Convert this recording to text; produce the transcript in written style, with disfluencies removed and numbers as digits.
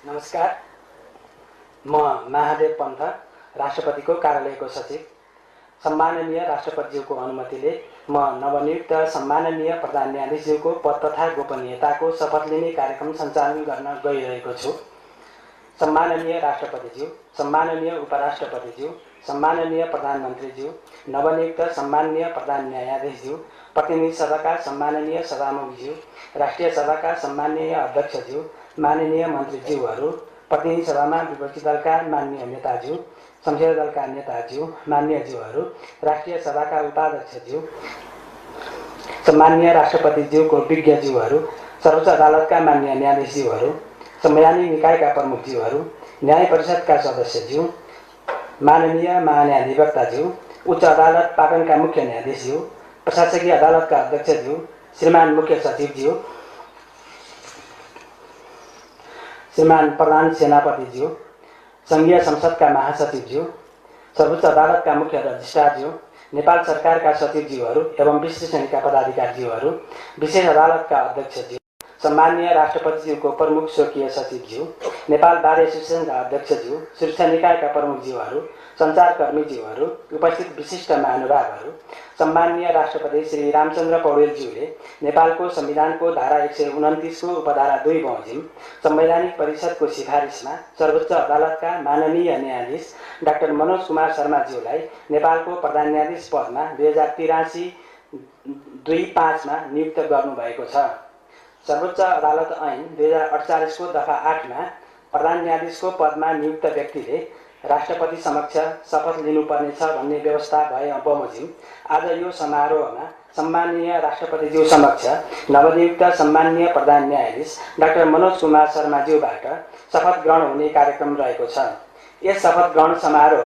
नमस्कार। म महादेव पन्त, राष्ट्रपतिको कार्यालयको सचिव। सम्माननीय राष्ट्रपतिज्यूको अनुमतिले म नवनियुक्त सम्माननीय प्रधान न्यायाधीशज्यूको पद तथा गोपनीयताको शपथ लिने कार्यक्रम सञ्चालन गर्न गइरहेको छु। सम्माननीय राष्ट्रपतिज्यू, सम्माननीय उपराष्ट्रपतिज्यू, सम्माननीय प्रधानमन्त्रीज्यू, नवनियुक्त सम्माननीय प्रधान न्यायाधीशज्यू, प्रतिनिधि सभाका सम्माननीय सभामुखज्यू, राष्ट्रिय सभाका सम्माननीय अध्यक्षज्यू, माननीय मन्त्रीज्यूहरू, प्रतिनिधि सभामा विपक्षी दलका माननीय नेताज्यू, संसदीय दलका नेताज्यू, मान्यज्यूहरू, राष्ट्रिय सभाका उपाध्यक्षज्यू, सम्माननीय राष्ट्रपतिज्यूको विज्ञज्यूहरू, सर्वोच्च अदालतका माननीय न्यायाधीशज्यूहरू, संवैधानिक निकायका प्रमुखज्यूहरू, न्याय परिषदका सदस्यज्यू, माननीय महान्यायाधिवक्ताज्यू, उच्च अदालत पाटनका मुख्य न्यायाधीशज्यू, प्रशासकीय अदालतका अध्यक्षज्यू, श्रीमान मुख्य सचिवज्यू, श्रीमान प्रधान सेनापतिज्यू, संघीय संसदका महासचिवज्यू, सर्वोच्च अदालतका मुख्य रजिस्ट्रारज्यू, नेपाल सरकारका सचिवज्यूहरू एवं विशिष्ट श्रेणीका पदाधिकारीज्यूहरू, विशेष अदालतका अध्यक्षज्यू, सम्माननीय राष्ट्रपतिज्यूको प्रमुख स्वकीय सचिवज्यू, नेपाल बार एसोसिएसनका अध्यक्षज्यू, सुरक्षा निकायका प्रमुखज्यूहरू, सञ्चारकर्मीज्यूहरू, उपस्थित विशिष्ट महानुभावहरू, सम्माननीय राष्ट्रपति श्री रामचन्द्र पौडेलज्यूले नेपालको संविधानको धारा 129 को उपधारा 2 बमोजिम संवैधानिक परिषदको सिफारिसमा सर्वोच्च अदालतका माननीय न्यायाधीश डाक्टर मनोज कुमार शर्माज्यूलाई नेपालको प्रधान न्यायाधीश पदमा 2083 25 मा नियुक्त गर्नुभएको छ। सर्वोच्च अदालत ऐन 2048 को दफा 8 मा प्रधान न्यायाधीशको पदमा नियुक्त व्यक्तिले राष्ट्रपति समक्ष शपथ लिनुपर्नेछ भन्ने व्यवस्था भए बमोजिम आज यो समारोहमा सम्माननीय राष्ट्रपतिज्यू समक्ष नवनियुक्त सम्माननीय प्रधान न्यायाधीश डाक्टर मनोज कुमार शर्माज्यूबाट शपथ ग्रहण हुने कार्यक्रम रहेको छ। यस शपथ ग्रहण समारोह